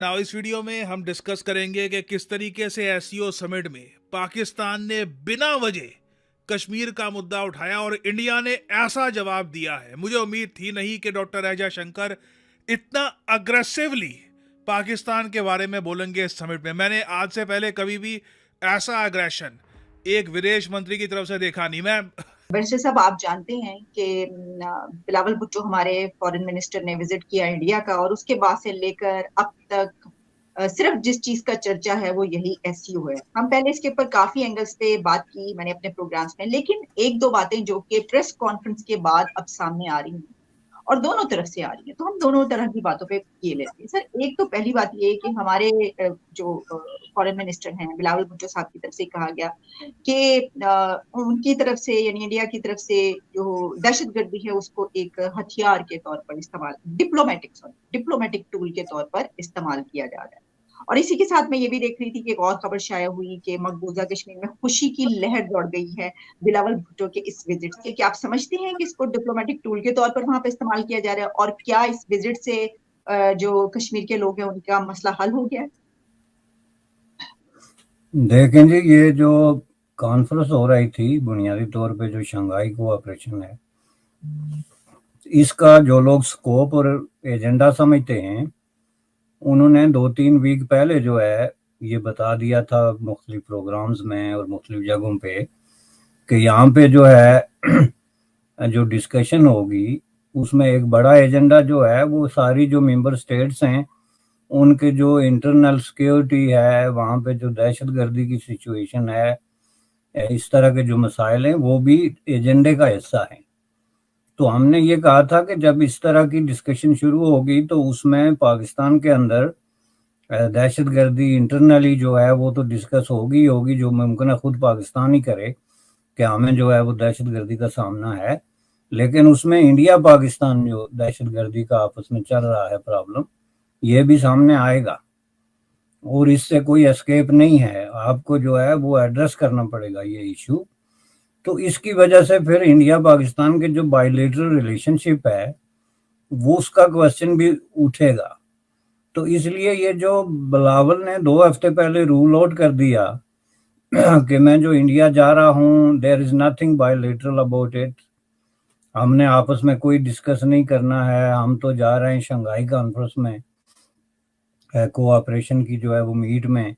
Now इस video में हम डिस्कस करेंगे कि किस तरीके से एससीओ समिट में पाकिस्तान ने बिना वजह कश्मीर का मुद्दा उठाया और इंडिया ने ऐसा जवाब दिया है। मुझे उम्मीद थी नहीं कि डॉक्टर एजा शंकर इतना अग्रेसिवली पाकिस्तान के बारे में बोलेंगे इस समिट में। मैंने आज से पहले कभी भी ऐसा अग्रेशन एक विदेश मंत्री की तरफ से देखा नहीं। मैं वैसे सब आप जानते हैं कि बिलावल भुट्टो हमारे फॉरेन मिनिस्टर ने विजिट किया इंडिया का, और उसके बाद से लेकर अब तक सिर्फ जिस चीज का चर्चा है वो यही एससीओ है। हम पहले इसके ऊपर काफी एंगल्स पे बात की मैंने अपने प्रोग्राम्स में, लेकिन एक दो बातें जो कि प्रेस कॉन्फ्रेंस के बाद अब सामने आ रही हैं और दोनों तरफ से आ रही है, तो हम दोनों तरह की बातों पे ये लेते हैं। सर, एक तो पहली बात ये है कि हमारे जो फॉरेन मिनिस्टर हैं बिलावल भुट्टो साहब की तरफ से कहा गया कि उनकी तरफ से यानी इंडिया की तरफ से जो दहशतगर्दी है उसको एक हथियार के तौर पर इस्तेमाल, डिप्लोमेटिक टूल के तौर पर इस्तेमाल किया जा रहा है। और इसी के साथ मैं ये भी देख रही थी कि एक और खबर शाया हुई कि मकबूजा कश्मीर में खुशी की लहर दौड़ गई है बिलावल भुट्टो के इस विजिट से। क्या आप समझते हैं कि इसको डिप्लोमेटिक टूल के तौर पर वहां पे इस्तेमाल किया जा रहा है, और क्या इस विजिट से जो कश्मीर के लोग हैं उनका मसला हल हो गया है? देखें जी, ये जो कॉन्फ्रेंस हो रही थी बुनियादी तौर पे जो शंघाई कोऑपरेशन है, इसका जो लोग स्कोप और एजेंडा समझते हैं उन्होंने 2-3 वीक पहले जो है ये बता दिया था मुख्तलिफ प्रोग्राम्स में और मुख्तलिफ जगहों पे कि यहाँ पे जो है जो डिस्कशन होगी उसमें एक बड़ा एजेंडा जो है वो सारी जो मेंबर स्टेट्स हैं उनके जो इंटरनल सिक्योरिटी है, वहाँ पे जो दहशतगर्दी की सिचुएशन है, इस तरह के जो मसाइल हैं वो भी एजेंडे का हिस्सा है। तो हमने ये कहा था कि जब इस तरह की डिस्कशन शुरू होगी तो उसमें पाकिस्तान के अंदर दहशतगर्दी इंटरनली जो है वो तो डिस्कस होगी होगी, जो मुमकिन है खुद पाकिस्तान ही करे कि हमें जो है वो दहशतगर्दी का सामना है, लेकिन उसमें इंडिया पाकिस्तान जो दहशतगर्दी का आपस में चल रहा है प्रॉब्लम, ये भी सामने आएगा और इससे कोई एस्केप नहीं है। आपको जो है वो एड्रेस करना पड़ेगा ये इशू। तो इसकी वजह से फिर इंडिया पाकिस्तान के जो बायलेटरल रिलेशनशिप है वो उसका क्वेश्चन भी उठेगा। तो इसलिए ये जो बिलावल ने 2 हफ्ते पहले रूल आउट कर दिया कि मैं जो इंडिया जा रहा हूँ, there is nothing bilateral about it, हमने आपस में कोई डिस्कस नहीं करना है, हम तो जा रहे हैं शंघाई कॉन्फ्रेंस में कोऑपरेशन की जो है वो मीट में।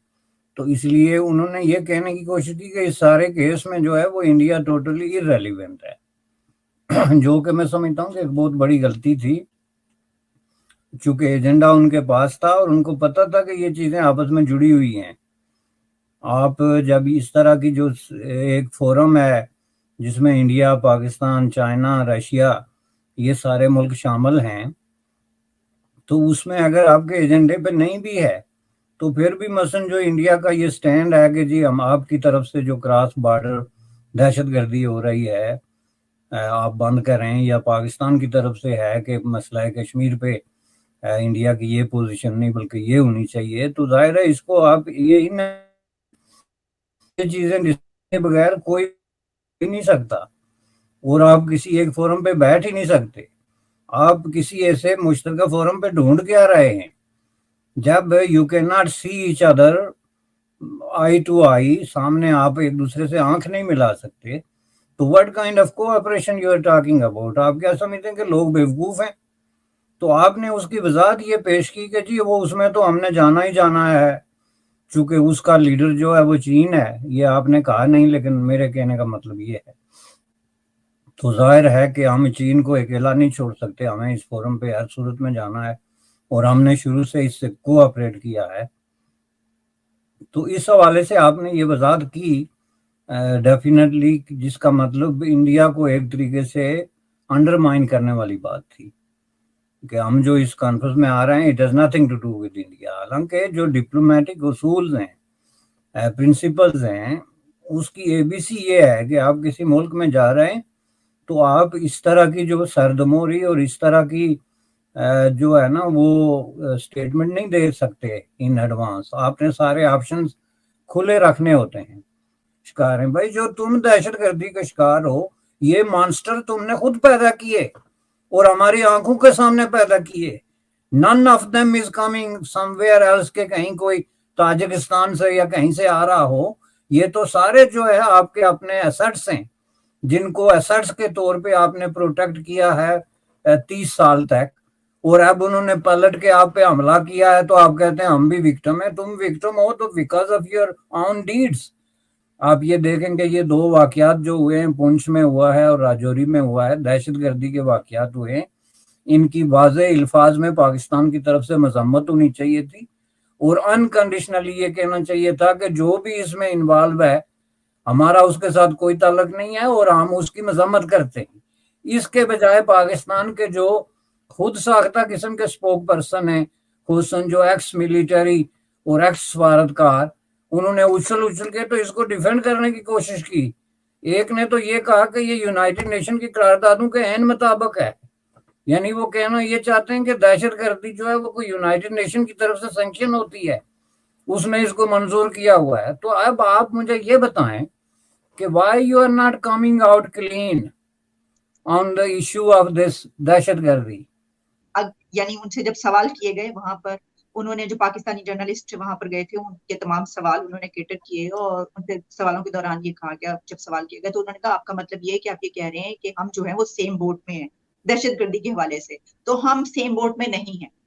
तो इसलिए उन्होंने ये कहने की कोशिश की कि इस सारे केस में जो है वो इंडिया टोटली इररेलेवेंट है जो कि मैं समझता हूँ कि एक बहुत बड़ी गलती थी, चूंकि एजेंडा उनके पास था और उनको पता था कि ये चीजें आपस में जुड़ी हुई हैं। आप जब इस तरह की जो एक फोरम है जिसमें इंडिया, पाकिस्तान, चाइना, रशिया, ये सारे मुल्क शामिल हैं, तो उसमें अगर आपके एजेंडे पे नहीं भी है तो फिर भी मसलन जो इंडिया का ये स्टैंड है कि जी हम आपकी तरफ से जो क्रॉस बॉर्डर दहशतगर्दी हो रही है आप बंद करें, या पाकिस्तान की तरफ से है कि मसला है कश्मीर पे इंडिया की ये पोजीशन नहीं बल्कि ये होनी चाहिए, तो जाहिर है इसको आप ये इन चीजें के बगैर कोई नहीं सकता और आप किसी एक फोरम पे बैठ ही नहीं सकते। आप किसी ऐसे मुश्तरका फोरम पे ढूंढ के आ रहे हैं जब you can not see each other eye to eye, सामने आप एक दूसरे से आंख नहीं मिला सकते, तो what kind of cooperation you are talking about? आप क्या समझते हैं कि लोग बेवकूफ हैं? तो आपने उसकी वजाहत ये पेश की कि जी वो उसमें तो हमने जाना ही जाना है, चूंकि उसका लीडर जो है वो चीन है। ये आपने कहा नहीं, लेकिन मेरे कहने का मतलब ये है। तो जाहिर है कि हम चीन को अकेला नहीं छोड़ सकते, हमें इस फोरम पे हर सूरत में जाना है और हमने शुरू से इससे कोऑपरेट किया है। तो इस हवाले से आपने ये वजाहत की डेफिनेटली, जिसका मतलब इंडिया को एक तरीके से अंडरमाइन करने वाली बात थी कि हम जो इस कॉन्फ्रेंस में आ रहे हैं it has nothing to do with India. हालांकि जो डिप्लोमेटिक उसूल हैं, प्रिंसिपल्स हैं, उसकी एबीसी ये है कि आप किसी मुल्क में जा रहे हैं तो आप इस तरह की जो सरदमोरी और इस तरह की जो है ना वो स्टेटमेंट नहीं दे सकते इन एडवांस। आपने सारे ऑप्शंस खुले रखने होते हैं। शिकार है भाई, जो तुम दहशतगर्दी का शिकार हो, ये मॉन्स्टर तुमने खुद पैदा किए और हमारी आंखों के सामने पैदा किए। None of them is coming somewhere else के कहीं कोई ताजिकिस्तान से या कहीं से आ रहा हो। ये तो सारे जो है आपके अपने एसेट्स हैं, जिनको एसेट्स के तौर पे आपने प्रोटेक्ट किया है 30 साल तक, और अब उन्होंने पलट के आप पे हमला किया है तो आप कहते हैं हम भी विक्टिम है। तुम विक्टिम हो तो because of your on deeds. आप ये देखेंगे ये दो वाकयात जो हुए हैं, पुंछ में हुआ है और राजौरी में हुआ है, दहशतगर्दी के वाकयात हुए हैं, इनकी वाज़े अल्फाज में पाकिस्तान की तरफ से मजम्मत होनी चाहिए थी और अनकंडीशनली ये कहना चाहिए था कि जो भी इसमें इन्वॉल्व है हमारा उसके साथ कोई ताल्लुक नहीं है और हम उसकी मजम्मत करते हैं। इसके बजाय पाकिस्तान के जो खुद साख्ता किस्म के स्पोक पर्सन है, हुसन जो एक्स मिलिटरी और एक्स सफारतकार, उन्होंने उछल उछल के तो इसको डिफेंड करने की कोशिश की। एक ने तो ये कहा कि ये यूनाइटेड नेशन की करारदादों के एन मुताबिक है, यानी वो कहना ये चाहते हैं कि दहशतगर्दी जो है वो कोई यूनाइटेड नेशन की तरफ से सैंक्शन होती है, उसने इसको मंजूर किया हुआ है। तो अब आप मुझे ये बताएं कि why you are not coming out clean on the issue of this दहशतगर्दी। यानी उनसे जब सवाल किए गए वहां पर, उन्होंने जो पाकिस्तानी जर्नलिस्ट वहां पर गए थे उनके तमाम सवाल उन्होंने केटर किए और उनसे सवालों के दौरान ये कहा गया, जब सवाल किया गया तो उन्होंने कहा आपका मतलब ये है कि आप ये कह रहे हैं कि हम जो है वो सेम बोट में हैं दहशतगर्दी के हवाले से, तो हम सेम बोट में नहीं है।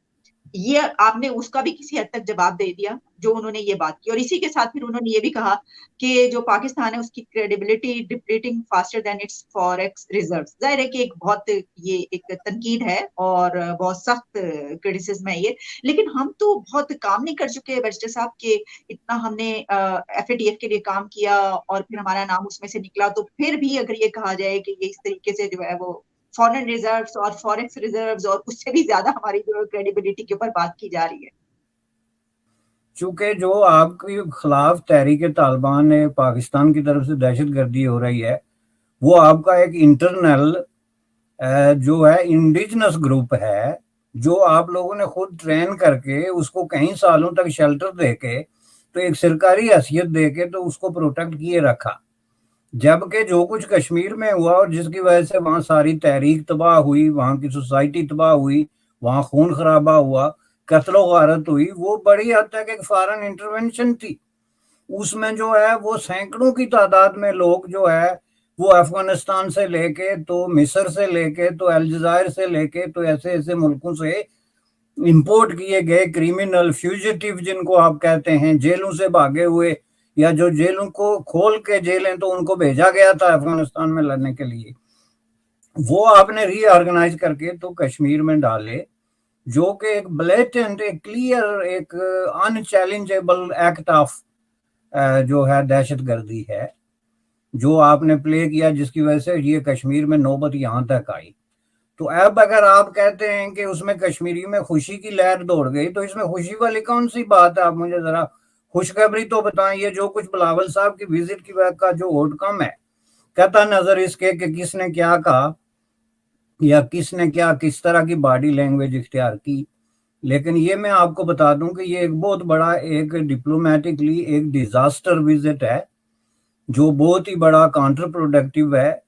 ये आपने उसका भी किसी हद तक जवाब दे दिया जो उन्होंने ये बात की। और इसी के साथ फिर उन्होंने ये भी कहा कि जो पाकिस्तान है उसकी credibility depleting faster than it's forex reserves. जाहिर है कि एक बहुत ये एक तनकीद है और बहुत सख्त क्रिटिसिज्म है ये, लेकिन हम तो बहुत काम नहीं कर चुके बैरिस्टर साहब के, इतना हमने FATF के लिए काम किया और फिर हमारा नाम उसमें से निकला, तो फिर भी अगर ये कहा जाए कि ये इस तरीके से जो है वो फॉरेन रिजर्व्स और फॉरेक्स रिजर्व्स और उससे भी ज्यादा हमारी जो क्रेडिबिलिटी के ऊपर बात की जा रही है। चूंकि जो आपके खिलाफ तहरीक तालिबान ने पाकिस्तान की तरफ से दहशतगर्दी हो रही है वो आपका एक इंटरनल जो है इंडिजिनस ग्रुप है, जो आप लोगों ने खुद ट्रेन करके उसको कई सालों तक शेल्टर देके तो एक सरकारी हैसियत देके तो उसको प्रोटेक्ट किए रखा। जबकि जो कुछ कश्मीर में हुआ और जिसकी वजह से वहां सारी तहरीक तबाह हुई, वहां की सोसाइटी तबाह हुई, वहां खून खराबा हुआ, कत्लो गारत हुई, वो बड़ी हद तक एक फॉरेन इंटरवेंशन थी। उसमें जो है वो सैकड़ों की तादाद में लोग जो है वो अफगानिस्तान से लेके तो मिस्र से लेके तो अलजायर से लेके तो ऐसे ऐसे मुल्कों से इंपोर्ट किए गए क्रिमिनल फ्यूजिटिव जिनको आप कहते हैं, जेलों से भागे हुए या जो जेलों को खोल के जेलें तो उनको भेजा गया था अफगानिस्तान में लड़ने के लिए, वो आपने रीऑर्गेनाइज करके तो कश्मीर में डाले, जो कि एक ब्लेटेंट एक क्लियर एक अनचैलेंजेबल एक्ट ऑफ जो है दहशतगर्दी है जो आपने प्ले किया, जिसकी वजह से ये कश्मीर में नौबत यहां तक आई। तो अब अगर आप कहते हैं कि उसमें कश्मीरी में खुशी की लहर दौड़ गई तो इसमें खुशी वाली कौन सी बात है? आप मुझे जरा खुशखबरी तो बताएं। ये जो कुछ बिलावल साहब की विजिट की का जो आउटकम है, कहता नजर इसके कि किसने क्या कहा या किसने क्या किस तरह की बॉडी लैंग्वेज इख्तियार की, लेकिन ये मैं आपको बता दूं कि ये एक बहुत बड़ा एक डिप्लोमेटिकली एक डिजास्टर विजिट है जो बहुत ही बड़ा काउंटर प्रोडक्टिव है।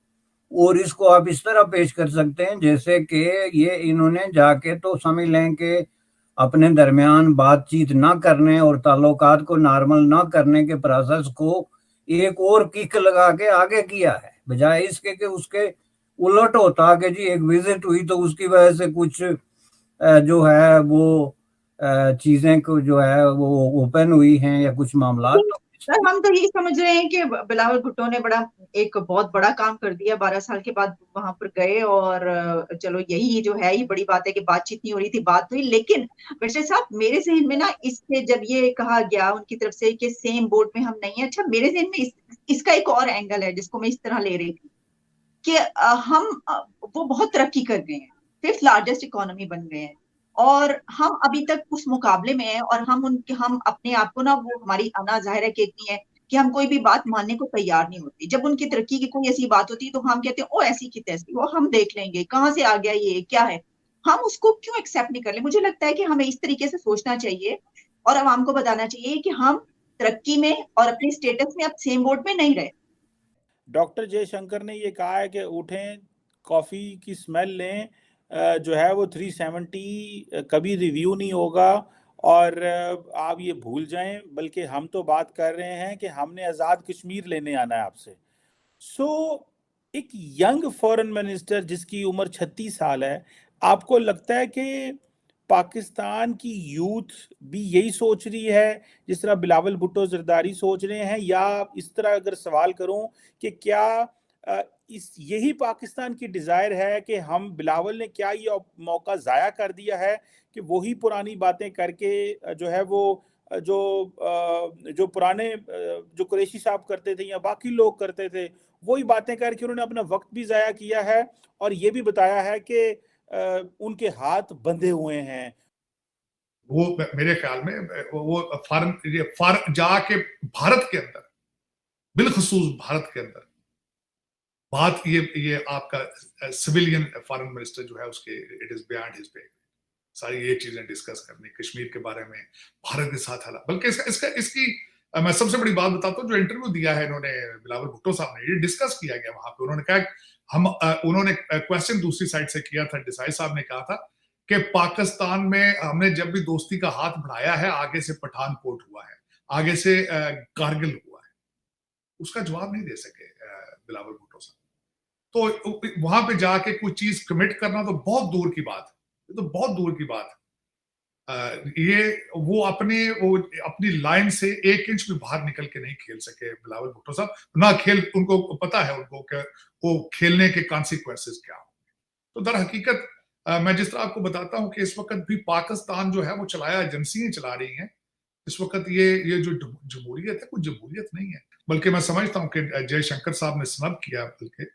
और इसको आप इस तरह पेश कर सकते हैं जैसे कि ये इन्होंने जाके तो समझ लें कि अपने दरमियान बातचीत ना करने और ताल्लुकात को नॉर्मल ना करने के प्रोसेस को एक और किक लगा के आगे किया है, बजाय इसके कि उसके उलट होता कि जी एक विजिट हुई तो उसकी वजह से कुछ जो है वो चीजें को जो है वो ओपन हुई हैं या कुछ मामला। तो सर हम तो यही समझ रहे हैं कि बिलावल भुट्टो ने एक बहुत बड़ा काम कर दिया, 12 साल के बाद वहां पर गए और चलो यही जो है ही बड़ी बात है कि बातचीत नहीं हो रही थी, बात हुई। लेकिन वैसे साहब मेरे जहन में ना इससे जब ये कहा गया उनकी तरफ से कि सेम बोट में हम नहीं है, अच्छा मेरे जहन में इसका एक और एंगल है जिसको मैं इस तरह ले रही थी कि वो बहुत तरक्की कर गए हैं, 5th लार्जेस्ट इकोनॉमी बन गए हैं और हम अभी तक उस मुकाबले में हैं और हम अपने आप को ना, वो हमारी अना जाहिर है कि इतनी है कि हम कोई भी बात मानने को तैयार नहीं होती। जब उनकी तरक्की की कोई ऐसी बात होती है तो हम कहते हैं ओ ऐसी की तैसी, वो हम देख लेंगे कहाँ से आ गया ये क्या है, हम उसको क्यों एक्सेप्ट नहीं कर ले। मुझे लगता है कि हमें इस तरीके से सोचना चाहिए और आवाम को बताना चाहिए कि हम तरक्की में और अपने स्टेटस में अब सेम बोट में नहीं रहे। डॉक्टर जयशंकर ने ये कहा है कि उठें, कॉफ़ी की स्मेल लें जो है वो 370 कभी रिव्यू नहीं होगा, और आप ये भूल जाएं, बल्कि हम तो बात कर रहे हैं कि हमने आज़ाद कश्मीर लेने आना है आपसे। सो एक यंग फॉरेन मिनिस्टर जिसकी उम्र 36 साल है, आपको लगता है कि पाकिस्तान की यूथ भी यही सोच रही है जिस तरह बिलावल भुट्टो जरदारी सोच रहे हैं, या इस तरह अगर सवाल करूं कि क्या इस यही पाकिस्तान की डिजायर है कि हम बिलावल ने क्या ये मौका जाया कर दिया है कि वही पुरानी बातें करके जो है वो जो पुराने जो कुरैशी साहब करते थे या बाकी लोग करते थे, वही बातें करके उन्होंने अपना वक्त भी जाया किया है और ये भी बताया है कि उनके हाथ बंधे हुए हैं। वो मेरे ख्याल में वो फॉरन जाके भारत के अंदर, बिलखसूस भारत के अंदर बात ये आपका सिविलियन फॉरेन मिनिस्टर जो है उसके it is beyond his pay सारी ये चीजें डिस्कस करनी, कश्मीर के बारे में, भारत के साथ हालात, बल्कि इसकी मैं सबसे बड़ी बात बताता हूँ, जो इंटरव्यू दिया है इन्होंने बिलावल भुट्टो साहब ने, ये डिस्कस किया गया वहां पे। उन्होंने कहा उन्होंने क्वेश्चन दूसरी साइड से किया था, डिसाई साहब ने कहा था कि पाकिस्तान में हमने जब भी दोस्ती का हाथ बढ़ाया है, आगे से पठानकोट हुआ है, आगे से कारगिल हुआ है, उसका जवाब नहीं दे सके बिलावल भुट्टो साहब। तो वहां पे जाके कोई चीज कमिट करना तो बहुत दूर की बात, ये तो बहुत दूर की बात ये वो अपनी लाइन से 1 इंच भी बाहर निकल के नहीं खेल सके बिलावल भुट्टो साहब, ना उनको पता है उनको कि वो खेलने के कॉन्सिक्वेंसेस क्या हो। तो दर हकीकत मैं जिस तरह आपको बताता हूं कि इस वक्त भी पाकिस्तान जो है वो चलाया, एजेंसियां चला रही हैं इस वक्त। ये जो जमहूरियत है, कोई जमहूरियत नहीं है, बल्कि मैं समझता हूं कि जयशंकर साहब ने स्नब किया, बल्कि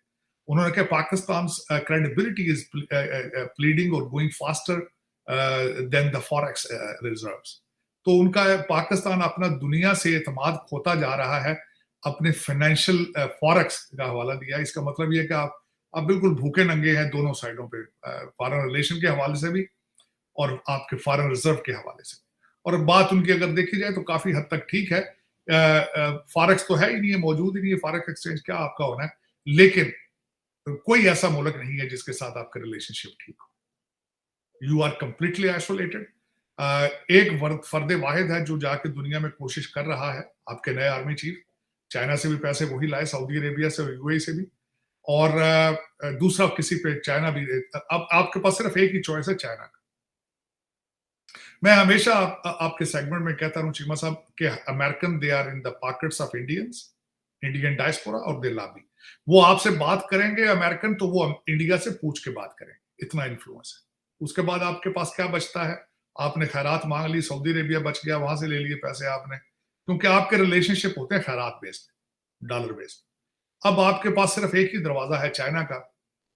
उन्होंने कहा पाकिस्तान क्रेडिबिलिटी इज प्लीडिंग और going faster than the forex reserves. तो उनका पाकिस्तान अपना दुनिया से एतमाद खोता जा रहा है, अपने फाइनेंशियल फॉरेक्स का हवाला दिया। इसका मतलब ये कि आप बिल्कुल भूखे नंगे हैं दोनों साइडों पे, फॉरेन रिलेशन के हवाले से भी और आपके फॉरेन रिजर्व के हवाले से। और बात उनकी अगर देखी जाए तो काफी हद तक ठीक है, फॉरेक्स तो है ही नहीं है, मौजूद ही नहीं है, फॉरेक्स एक्सचेंज क्या आपका होना है, लेकिन कोई ऐसा मुल्क नहीं है जिसके साथ आपका रिलेशनशिप ठीक हो। You are completely isolated. एक फर्द वाहिद है जो जाके दुनिया में कोशिश कर रहा है, आपके नए आर्मी चीफ, चाइना से भी पैसे वही लाए, सऊदी अरेबिया से, यूएई से भी, और दूसरा किसी पे चाइना भी। अब आपके पास सिर्फ एक ही चॉइस है, चाइना का। मैं हमेशा आपके सेगमेंट में कहता हूं चीमा साहब कि American they are in the pockets of Indian diaspora और दे लाबी। वो आपसे बात करेंगे अमेरिकन तो वो इंडिया से पूछ के बात करेंगे, इतना इन्फ्लुएंस है। उसके बाद आपके पास क्या बचता है? आपने खैरात मांग ली, सऊदी अरेबिया बच गया, वहां से ले लिए पैसे आपने, क्योंकि आपके रिलेशनशिप होते हैं खैरात बेस्ड, डॉलर बेस्ड। अब आपके पास सिर्फ एक ही दरवाजा है, चाइना का।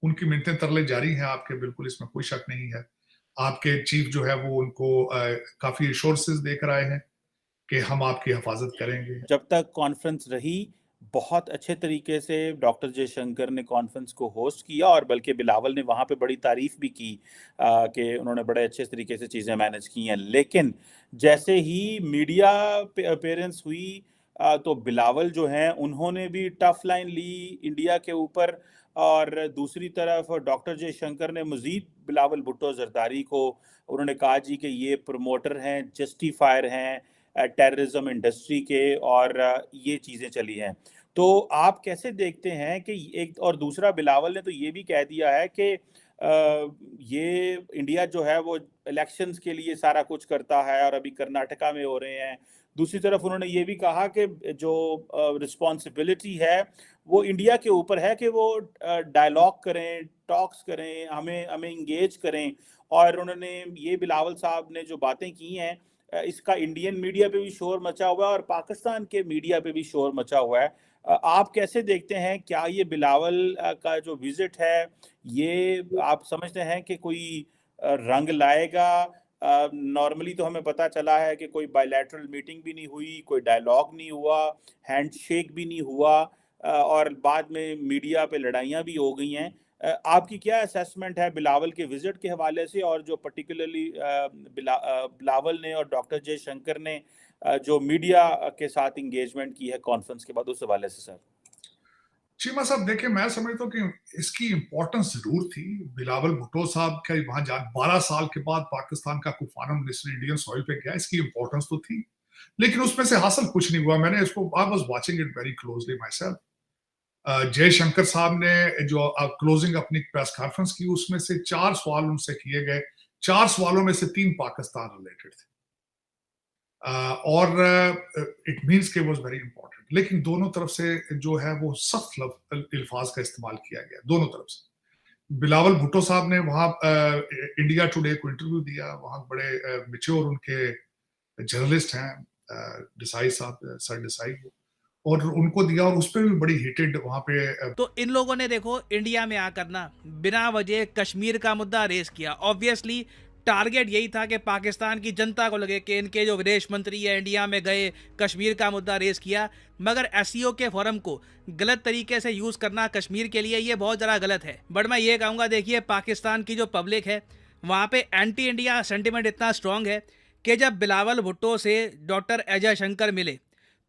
उनकी मिन्नतें तरले जारी हैं आपके, बिल्कुल इसमें कोई शक नहीं है। आपके चीफ जो है वो उनको काफी एश्योरेंसेस देकर आए हैं कि हम आपकी हिफाजत करेंगे। जब तक कॉन्फ्रेंस रही, बहुत अच्छे तरीके से डॉक्टर जयशंकर ने कॉन्फ्रेंस को होस्ट किया, और बल्कि बिलावल ने वहाँ पे बड़ी तारीफ भी की कि उन्होंने बड़े अच्छे तरीके से चीज़ें मैनेज की हैं। लेकिन जैसे ही मीडिया अपीयरेंस हुई तो बिलावल जो हैं उन्होंने भी टफ लाइन ली इंडिया के ऊपर, और दूसरी तरफ डॉक्टर जयशंकर ने मज़ीद बिलावल भुट्टो जरदारी को उन्होंने कहा जी कि ये प्रमोटर हैं, जस्टिफायर हैं टेररिज्म इंडस्ट्री के, और ये चीज़ें चली हैं। तो आप कैसे देखते हैं कि एक, और दूसरा बिलावल ने तो ये भी कह दिया है कि ये इंडिया जो है वो इलेक्शंस के लिए सारा कुछ करता है, और अभी कर्नाटका में हो रहे हैं। दूसरी तरफ उन्होंने ये भी कहा कि जो रिस्पॉन्सिबिलिटी है वो इंडिया के ऊपर है कि वो डायलॉग करें, टॉक्स करें, हमें इंगेज करें। और उन्होंने ये बिलावल साहब ने जो बातें की हैं, इसका इंडियन मीडिया पे भी शोर मचा हुआ है और पाकिस्तान के मीडिया पे भी शोर मचा हुआ है। आप कैसे देखते हैं, क्या ये बिलावल का जो विजिट है ये आप समझते हैं कि कोई रंग लाएगा? नॉर्मली तो हमें पता चला है कि कोई बायलैटरल मीटिंग भी नहीं हुई, कोई डायलॉग नहीं हुआ, हैंडशेक भी नहीं हुआ, और बाद में मीडिया पे लड़ाइयाँ भी हो गई हैं। आपकी क्या असेसमेंट है बिलावल के विजिट के हवाले से, और जो पर्टिकुलरली बिलावल ने और डॉक्टर जयशंकर ने जो मीडिया के साथ इंगेजमेंट की है कॉन्फ्रेंस के बाद, उस हवाले से सर? चीमा साहब देखिए, मैं समझता हूँ कि इसकी इंपॉर्टेंस जरूर थी। बिलावल भुट्टो साहब का वहां 12 साल के बाद पाकिस्तान का कोई फॉरेन मिनिस्टर इंडियन सॉइल पे गया, इसकी इंपॉर्टेंस तो थी, लेकिन उसमें से हासिल कुछ नहीं हुआ। मैंने इसको, I was watching it very closely my self. Jaishankar साहब ने जो क्लोजिंग अपनी प्रेस कॉन्फ्रेंस की, उसमें से 4 सवाल उनसे किए गए, 4 सवालों में से 3 पाकिस्तान रिलेटेड थे, और इट मीन्स के वाज वेरी इंपॉर्टेंट। लेकिन दोनों तरफ से जो है वो सख्त अल्फाज का इस्तेमाल किया गया, दोनों तरफ से। बिलावल भुट्टो साहब ने वहां इंडिया टुडे को इंटरव्यू दिया, वहां बड़े मैच्योर उनके जर्नलिस्ट हैं, देसाई साहब, सर देसाई, और उनको दिया, और उस पर भी बड़ी हिटेड वहां पे। तो इन लोगों ने देखो इंडिया में आकर ना बिना वजह कश्मीर का मुद्दा रेस किया। ऑब्वियसली टारगेट यही था कि पाकिस्तान की जनता को लगे कि इनके जो विदेश मंत्री है इंडिया में गए, कश्मीर का मुद्दा रेस किया। मगर एससीओ के फोरम को गलत तरीके से यूज करना कश्मीर के लिए ये बहुत ज़रा गलत है। बट मैं ये कहूँगा, देखिए पाकिस्तान की जो पब्लिक है वहाँ पे एंटी इंडिया सेंटिमेंट इतना स्ट्रांग है कि जब बिलावल भुट्टो से डॉक्टर अजय शंकर मिले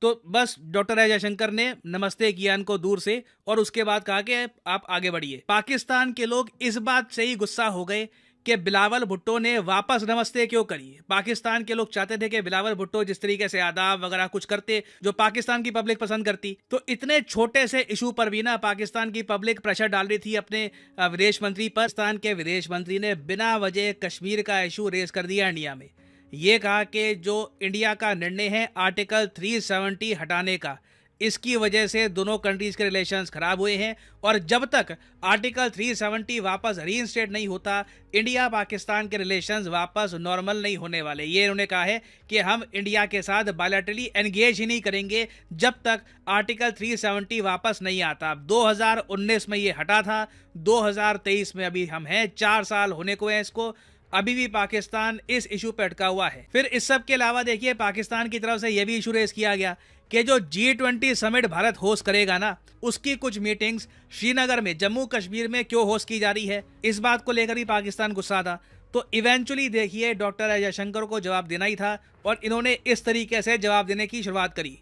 तो बस डॉक्टर अजय शंकर ने नमस्ते किया इनको दूर से, और उसके बाद कहा कि आप आगे बढ़िए। पाकिस्तान के लोग इस बात से ही गुस्सा हो गए कि बिलावल भुट्टो ने वापस नमस्ते क्यों करी। पाकिस्तान के लोग चाहते थे कि बिलावल भुट्टो जिस तरीके से आदाब वगैरह कुछ करते जो पाकिस्तान की पब्लिक पसंद करती, तो इतने छोटे से इशू पर भी ना पाकिस्तान की पब्लिक प्रेशर डाल रही थी अपने विदेश मंत्री पर। पाकिस्तान के विदेश मंत्री ने बिना वजह कश्मीर का इशू रेस कर दिया इंडिया में। ये कहा कि जो इंडिया का निर्णय है आर्टिकल 370 हटाने का, इसकी वजह से दोनों कंट्रीज के रिलेशंस खराब हुए हैं, और जब तक आर्टिकल 370 वापस रीइंस्टेट नहीं होता इंडिया पाकिस्तान के रिलेशंस वापस नॉर्मल नहीं होने वाले। ये इन्होंने कहा है कि हम इंडिया के साथ बायलैटरली एंगेज ही नहीं करेंगे जब तक आर्टिकल 370 वापस नहीं आता। 2019 में ये हटा था, 2023 में अभी हम हैं, 4 साल होने को है इसको, अभी भी पाकिस्तान इस इशू पे अटका हुआ है। फिर इस सब के अलावा देखिए पाकिस्तान की तरफ से यह भी इशू रेस किया गया कि जो G20 समिट भारत होस्ट करेगा ना, उसकी कुछ मीटिंग्स श्रीनगर में, जम्मू कश्मीर में क्यों होस्ट की जा रही है, इस बात को लेकर भी पाकिस्तान गुस्सा था। तो इवेंचुअली देखिए डॉक्टर अजय शंकर को जवाब देना ही था, और इन्होंने इस तरीके से जवाब देने की शुरुआत करी।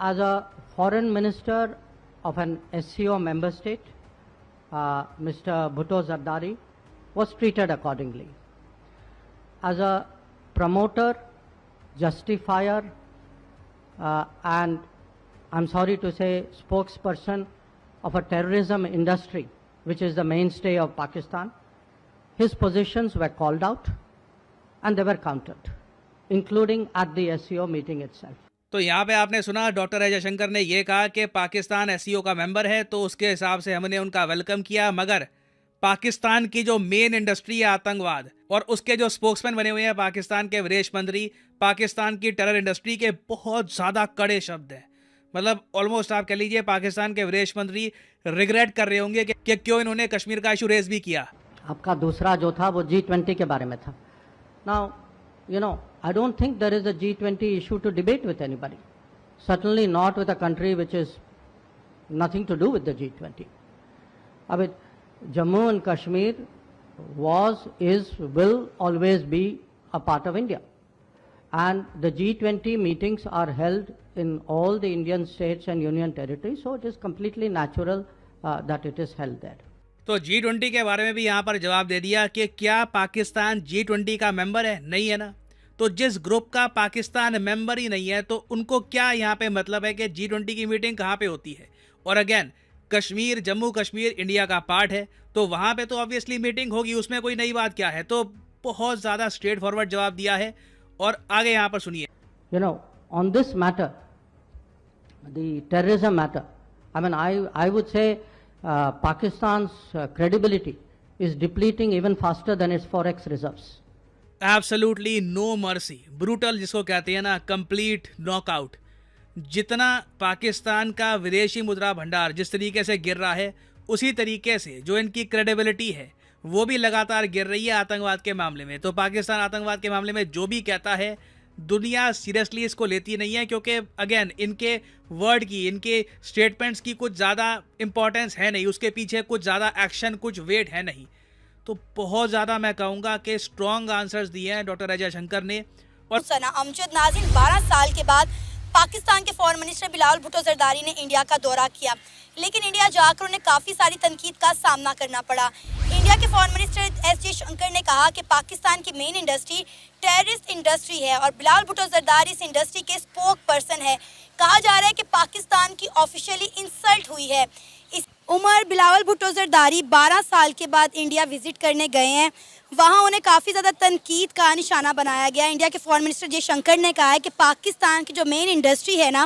As a foreign minister of an SCO member state, Mr. Bhutto Zardari was treated accordingly. As a promoter, justifier, and I'm sorry to say spokesperson of a terrorism industry which is the mainstay of Pakistan, his positions were called out and they were countered, including at the SCO meeting itself. तो यहाँ पे आपने सुना doctor Ajay Shankar ने ये कहा कि Pakistan SCO का मेंबर है तो उसके हिसाब से हमने उनका वेलकम किया, मगर पाकिस्तान की जो मेन इंडस्ट्री है आतंकवाद, और उसके जो स्पोक्समैन बने हुए हैं पाकिस्तान के विदेश मंत्री, पाकिस्तान की टेरर इंडस्ट्री के बहुत ज़्यादा कड़े शब्द हैं। मतलब ऑलमोस्ट आप कह लीजिए पाकिस्तान के विदेश मंत्री रिग्रेट कर रहे होंगे कि क्यों इन्होंने कश्मीर का इशू रेस भी किया। आपका दूसरा जो था वो G20 के बारे में था। Now you know, I don't think there is a G20 issue to debate with anybody. Certainly not with a country which is nothing to do with the G20. I mean, Jammu and Kashmir was, is, will always be a part of India. And the G20 meetings are held in all the Indian states and union territories, so it is completely natural that it is held there. तो G20 के बारे में भी यहाँ पर जवाब दे दिया कि क्या पाकिस्तान G20 का मेंबर है? नहीं है ना। तो जिस ग्रुप का पाकिस्तान मेंबर ही नहीं है तो उनको क्या यहाँ पे मतलब है कि G20 की मीटिंग कहाँ पे होती है? और अगेन कश्मीर, जम्मू कश्मीर इंडिया का पार्ट है, तो वहाँ पे तो ऑब्वियसली मीटिंग होगी, उसमें कोई नई बात क्या है। तो बहुत ज़्यादा स्ट्रेट फॉरवर्ड जवाब दिया है, और आगे यहाँ पर सुनिए। You know, on this matter, the terrorism matter, I mean, I would say Pakistan's credibility is depleting even faster than its forex reserves. Absolutely no mercy, brutal जिसको कहते हैं ना, कंप्लीट नॉकआउट। जितना पाकिस्तान का विदेशी मुद्रा भंडार जिस तरीके से गिर रहा है, उसी तरीके से जो इनकी क्रेडिबिलिटी है वो भी लगातार गिर रही है आतंकवाद के मामले में। तो पाकिस्तान आतंकवाद के मामले में जो भी कहता है दुनिया सीरियसली इसको लेती नहीं है, क्योंकि अगेन इनके वर्ड की, इनके स्टेटमेंट्स की कुछ ज़्यादा इंपॉर्टेंस है नहीं, उसके पीछे कुछ ज़्यादा एक्शन, कुछ वेट है नहीं। तो बहुत ज़्यादा मैं कहूँगा कि स्ट्रॉन्ग आंसर्स दिए हैं डॉक्टर अजय शंकर ने। और सना अमजद नाज़रीन, 12 साल के बाद पाकिस्तान के फॉरेन मिनिस्टर बिलावल भुट्टो जरदारी ने इंडिया का दौरा किया, लेकिन इंडिया जाकर उन्हें काफ़ी सारी तनकीद का सामना करना पड़ा। इंडिया के फॉरेन मिनिस्टर एस जयशंकर ने कहा कि पाकिस्तान की मेन इंडस्ट्री टेररिस्ट इंडस्ट्री है और बिलावल भुट्टो जरदारी इस इंडस्ट्री के स्पोक पर्सन है। कहा जा रहा है कि पाकिस्तान की ऑफिशियली इंसल्ट हुई है। इस उमर बिलावल भुट्टो जरदारी 12 साल के बाद इंडिया विजिट करने गए हैं, वहाँ उन्हें काफ़ी ज़्यादा तनकीद का निशाना बनाया गया। इंडिया के फॉरेन मिनिस्टर जयशंकर ने कहा है कि पाकिस्तान की जो मेन इंडस्ट्री है ना,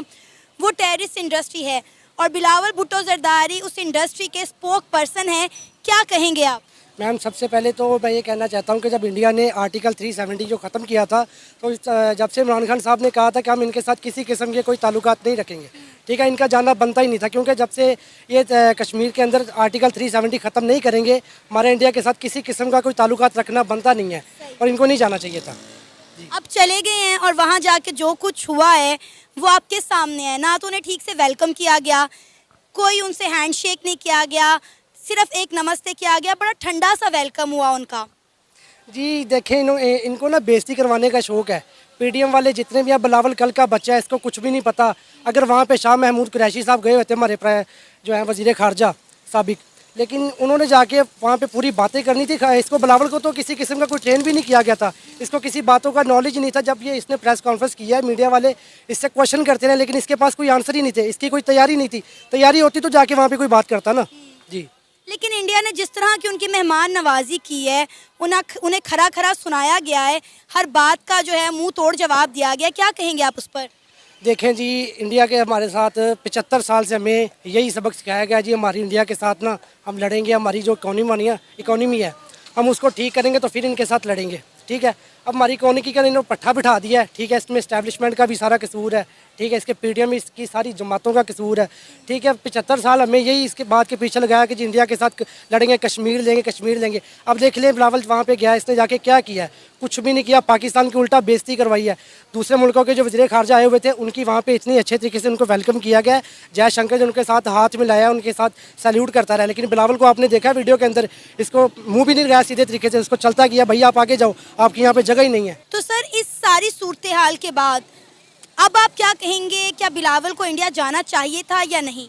वो टेररिस्ट इंडस्ट्री है और बिलावल भुट्टो जरदारी उस इंडस्ट्री के स्पोक पर्सन हैं। क्या कहेंगे आप? मैम, सबसे पहले तो मैं ये कहना चाहता हूँ कि जब इंडिया ने आर्टिकल 370 जो ख़त्म किया था, तो जब से इमरान खान साहब ने कहा था कि हम इनके साथ किसी किस्म के कोई ताल्लुकात नहीं रखेंगे, ठीक है, इनका जाना बनता ही नहीं था, क्योंकि जब से ये कश्मीर के अंदर आर्टिकल 370 ख़त्म नहीं करेंगे, हमारे इंडिया के साथ किसी किस्म का कोई ताल्लुकात रखना बनता नहीं है और इनको नहीं जाना चाहिए था। अब चले गए हैं और वहाँ जाके जो कुछ हुआ है वो आपके सामने है। ना तो उन्हें ठीक से वेलकम किया गया, कोई उनसे हैंडशेक नहीं किया गया, सिर्फ एक नमस्ते किया गया, बड़ा ठंडा सा वेलकम हुआ उनका। जी देखें, इनको ना बेइज्जती करवाने का शौक़ है। पीडीएम वाले जितने भी हैं, बिलावल कल का बच्चा है, इसको कुछ भी नहीं पता। अगर वहाँ पे शाह महमूद कुरैशी साहब गए होते, हमारे जो है वज़ीर ख़ारजा साबिक, लेकिन उन्होंने जाके वहाँ पे पूरी बातें करनी थी। इसको बिलावल को तो किसी किस्म का कोई ट्रेन भी नहीं किया गया था, इसको किसी बातों का नॉलेज नहीं था। जब ये इसने प्रेस कॉन्फ्रेंस किया है, मीडिया वाले इससे क्वेश्चन करते रहे, लेकिन इसके पास कोई आंसर ही नहीं थे, इसकी कोई तैयारी नहीं थी। तैयारी होती तो जाके वहाँ पर कोई बात करता ना। जी, लेकिन इंडिया ने जिस तरह की उनकी मेहमान नवाजी की है, उन्हें खरा खरा सुनाया गया है, हर बात का जो है मुंह तोड़ जवाब दिया गया। क्या कहेंगे आप उस पर? देखें जी, इंडिया के हमारे साथ 75 साल से हमें यही सबक सिखाया गया जी, हमारी इंडिया के साथ ना हम लड़ेंगे, हमारी जो इकोनॉमी है हम उसको ठीक करेंगे तो फिर इनके साथ लड़ेंगे, ठीक है। अब हमारी इकोनॉमी का इन्होंने पट्टा बिठा दिया है, ठीक है, इसमें इस्टेब्लिशमेंट का भी सारा कसूर है, ठीक है, इसके पीडीएम इसकी सारी जमातों का कसूर है, ठीक है। 75 साल हमें यही इसके बात के पीछे लगाया कि जी इंडिया के साथ लड़ेंगे, कश्मीर लेंगे। अब देख लें, बिलावल वहाँ पे गया, इसने जाके क्या किया है? कुछ भी नहीं किया। पाकिस्तान की उल्टा बेइज्जती करवाई है। दूसरे मुल्कों के जो वज़ीर ख़ारजा आए हुए थे, उनकी वहाँ पे इतनी अच्छे तरीके से उनको वेलकम किया गया। जयशंकर ने उनके साथ हाथ मिलाया, उनके साथ सैल्यूट करता रहा, लेकिन बिलावल को आपने देखा वीडियो के अंदर, इसको मुँह भी नहीं लगाया सीधे तरीके से, उसको चलता किया, भैया आप आगे जाओ, आपकी यहाँ पर जगह ही नहीं है। तो सर, इस सारी सूरत हाल के बाद अब आप क्या कहेंगे? क्या बिलावल को इंडिया जाना चाहिए था या नहीं?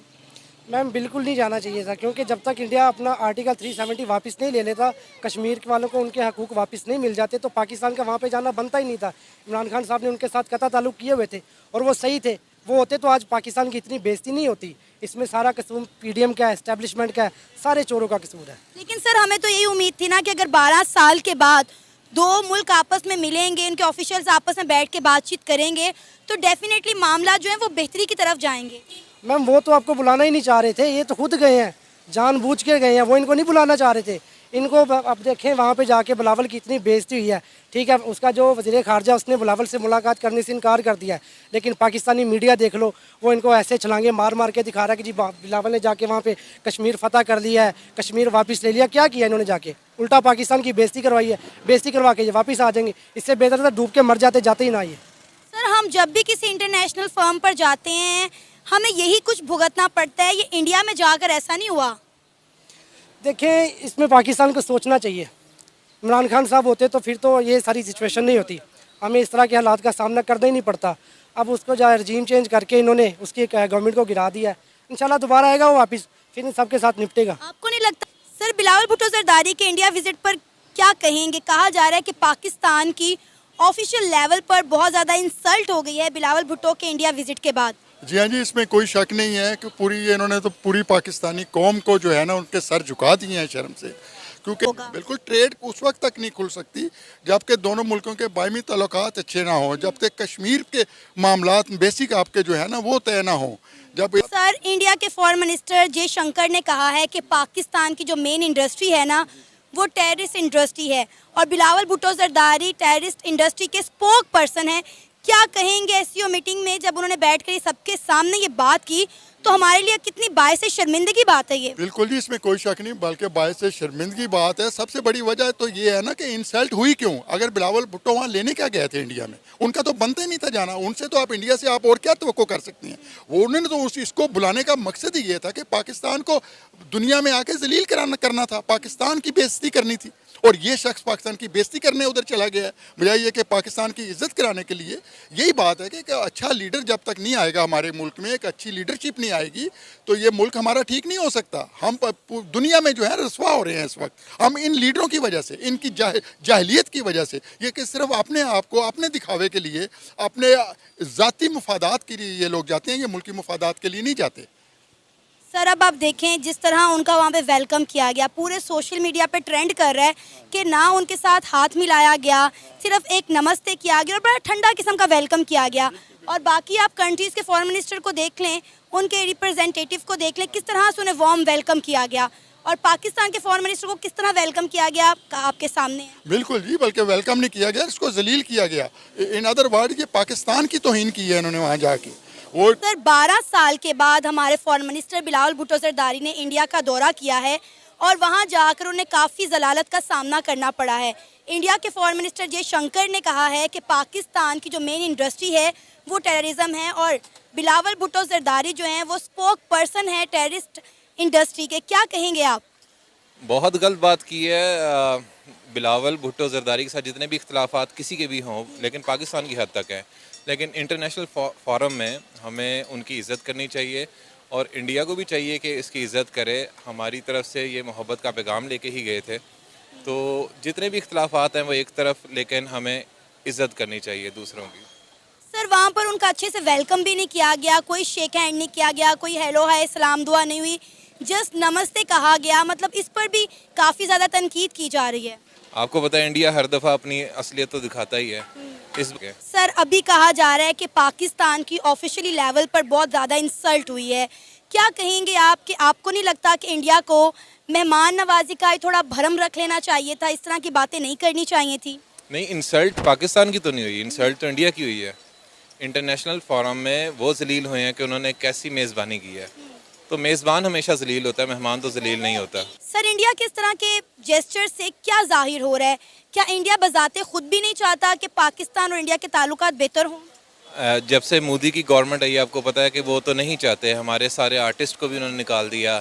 मैम, बिल्कुल नहीं जाना चाहिए था, क्योंकि जब तक इंडिया अपना आर्टिकल 370 वापस नहीं ले लेता, कश्मीर के वालों को उनके हकूक़ वापस नहीं मिल जाते, तो पाकिस्तान का वहाँ पे जाना बनता ही नहीं था। इमरान खान साहब ने उनके साथ कता ताल्लुक़ किए हुए थे और वो सही थे। वो होते तो आज पाकिस्तान की इतनी बेइज्जती नहीं होती। इसमें सारा कसूर पीडीएम का है, एस्टेब्लिशमेंट का है, सारे चोरों का कसूर है। लेकिन सर, हमें तो यही उम्मीद थी ना कि अगर 12 साल के बाद दो मुल्क आपस में मिलेंगे, उनके ऑफिशियल्स आपस में बैठ के बातचीत करेंगे, तो डेफिनेटली मामला जो है वो बेहतरी की तरफ जाएंगे। मैम, वो तो आपको बुलाना ही नहीं चाह रहे थे, ये तो खुद गए हैं, जानबूझ के गए हैं, वो इनको नहीं बुलाना चाह रहे थे। इनको अब देखें, वहाँ पे जाके बिलावल की इतनी बेइज्जती हुई है, ठीक है। उसका जो वज़ीर ख़ारजा, उसने बिलावल से मुलाकात करने से इनकार कर दिया है, लेकिन पाकिस्तानी मीडिया देख लो, वो इनको ऐसे छलांगे मार मार के दिखा रहा है कि जी बिलावल ने जाके वहाँ पे कश्मीर फतह कर लिया है, कश्मीर वापस ले लिया। क्या किया इन्होंने? जाके उल्टा पाकिस्तान की बेइज्जती करवाई है। बेइज्जती करवा के ये वापस आ जाएंगे, इससे बेहतर था डूब के मर जाते ही ना। ये सर, हम जब भी किसी इंटरनेशनल फर्म पर जाते हैं, हमें यही कुछ भुगतना पड़ता है। ये इंडिया में जाकर ऐसा नहीं हुआ। देखें, इसमें पाकिस्तान को सोचना चाहिए। इमरान खान साहब होते तो फिर तो ये सारी सिचुएशन नहीं होती, हमें इस तरह के हालात का सामना करना ही नहीं पड़ता। अब उसको जो रजीम चेंज करके इन्होंने उसकी गवर्नमेंट को गिरा दिया है। इंशाल्लाह दोबारा आएगा वो वापस, फिर इन सबके साथ निपटेगा। आपको नहीं लगता? सर, बिलावल भुट्टो जरदारी के इंडिया विजिट पर क्या कहेंगे? कहा जा रहा है कि पाकिस्तान की ऑफिशियल लेवल पर बहुत ज़्यादा इंसल्ट हो गई है बिलावल भुट्टो के इंडिया विजिट के बाद। जी हाँ जी, इसमें कोई शक नहीं है कि इन्होंने तो पूरी पाकिस्तानी कौम को जो है ना, उनके सर झुका दिए हैं शर्म से, क्योंकि बिल्कुल ट्रेड उस वक्त तक नहीं खुल सकती जबकि दोनों मुल्कों के बायमी ताल्लुकात अच्छे ना हो, जब तक कश्मीर के मामलात बेसिक आपके जो है ना वो तय ना हो। जब सर, इंडिया के फॉरेन मिनिस्टर जयशंकर ने कहा है कि पाकिस्तान की जो मेन इंडस्ट्री है ना, वो टेररिस्ट इंडस्ट्री है और बिलावल भुट्टो जरदारी टेररिस्ट इंडस्ट्री के स्पोक पर्सन है। क्या कहेंगे एससीओ मीटिंग में जब उन्होंने बैठकर सबके सामने ये बात की, तो हमारे लिए कितनी बायस शर्मिंदगी बात है ये? बिल्कुल जी, इसमें कोई शक नहीं, बल्कि बायस शर्मिंदगी बात है। सबसे बड़ी वजह तो ये है ना कि इंसल्ट हुई क्यों? अगर बिलावल भुट्टो वहाँ लेने क्या गए थे इंडिया में, उनका तो बनता ही नहीं था जाना। उनसे तो आप इंडिया से आप और क्या तवक्को कर सकती हैं? वो उन्होंने तो इसको बुलाने का मकसद ही ये था कि पाकिस्तान को दुनिया में आके जलील करना था, पाकिस्तान की बेइज्जती करनी थी। और ये शख्स पाकिस्तान की बेइज्जती करने उधर चला गया है, बजाय ये कि पाकिस्तान की इज्जत कराने के लिए। यही बात है कि एक अच्छा लीडर जब तक नहीं आएगा हमारे मुल्क में, एक अच्छी लीडरशिप नहीं आएगी, तो ये मुल्क हमारा ठीक नहीं हो सकता। हम दुनिया में जो है रसवा हो रहे हैं इस वक्त, हम इन लीडरों की वजह से, इनकी जाहिलियत की वजह से, ये कि सिर्फ अपने आप को अपने दिखावे के लिए, अपने ज़ाती मुफादात के लिए ये लोग जाते हैं, ये मुल्की मुफादात के लिए नहीं जाते। सर अब आप देखें जिस तरह उनका वहाँ पे वेलकम किया गया, पूरे सोशल मीडिया पे ट्रेंड कर रहा है कि ना उनके साथ हाथ मिलाया गया, सिर्फ एक नमस्ते किया गया और बड़ा ठंडा किस्म का वेलकम किया गया। और बाकी आप कंट्रीज़ के फॉरेन मिनिस्टर को देख लें, उनके रिप्रेजेंटेटिव को देख लें, किस तरह से उन्हें वार्म वेलकम किया गया, और पाकिस्तान के फॉरेन मिनिस्टर को किस तरह वेलकम किया गया आपके सामने है। बिल्कुल जी, बल्कि वेलकम नहीं किया गया, इसको जलील किया गया। इन अदर वर्ड ये पाकिस्तान की तौहीन की है इन्होंने वहाँ जाके। और सर 12 साल के बाद हमारे फॉरेन मिनिस्टर बिलावल भुट्टो जरदारी ने इंडिया का दौरा किया है और वहाँ जाकर उन्हें काफ़ी जलालत का सामना करना पड़ा है। इंडिया के फॉरेन मिनिस्टर जयशंकर ने कहा है कि पाकिस्तान की जो मेन इंडस्ट्री है वो टेररिज्म है, और बिलावल भुट्टो जरदारी जो हैं वो स्पोक पर्सन है टेररिस्ट इंडस्ट्री के। क्या कहेंगे आप? बहुत गलत बात की है। बिलावल भुट्टो जरदारी के साथ जितने भी इख्तलाफात किसी के भी हों, लेकिन पाकिस्तान की हद तक है, लेकिन इंटरनेशनल फोरम में हमें उनकी इज़्ज़त करनी चाहिए और इंडिया को भी चाहिए कि इसकी इज़्ज़त करे। हमारी तरफ से ये मोहब्बत का पैगाम लेके ही गए थे, तो जितने भी इख्तलाफात हैं वो एक तरफ, लेकिन हमें इज़्ज़त करनी चाहिए दूसरों की। सर वहाँ पर उनका अच्छे से वेलकम भी नहीं किया गया, कोई शेक हैंड नहीं किया गया, कोई हेलो हाय सलाम दुआ नहीं हुई, जस्ट नमस्ते कहा गया। मतलब इस पर भी काफ़ी ज़्यादा तनकीद की जा रही है। आपको पता है इंडिया हर दफ़ा अपनी असलियत तो दिखाता ही है। सर अभी कहा जा रहा है कि पाकिस्तान की ऑफिशियली लेवल पर बहुत ज़्यादा इंसल्ट हुई है, क्या कहेंगे आप कि आपको नहीं लगता कि इंडिया को मेहमान नवाजी का थोड़ा भरम रख लेना चाहिए था, इस तरह की बातें नहीं करनी चाहिए थी? नहीं, इंसल्ट पाकिस्तान की तो नहीं हुई, इंसल्ट तो इंडिया की हुई है। इंटरनेशनल फोरम में वो जलील हुए हैं कि उन्होंने कैसी मेज़बानी की है, तो मेज़बान हमेशा जलील होता है, मेहमान तो जलील नहीं होता। सर इंडिया किस तरह के जेस्चर से क्या जाहिर हो रहा है? क्या इंडिया बजाते खुद भी नहीं चाहता कि पाकिस्तान और इंडिया के ताल्लुकात बेहतर हों? जब से मोदी की गवर्नमेंट आई है आपको पता है कि वो तो नहीं चाहते। हमारे सारे आर्टिस्ट को भी उन्होंने निकाल दिया,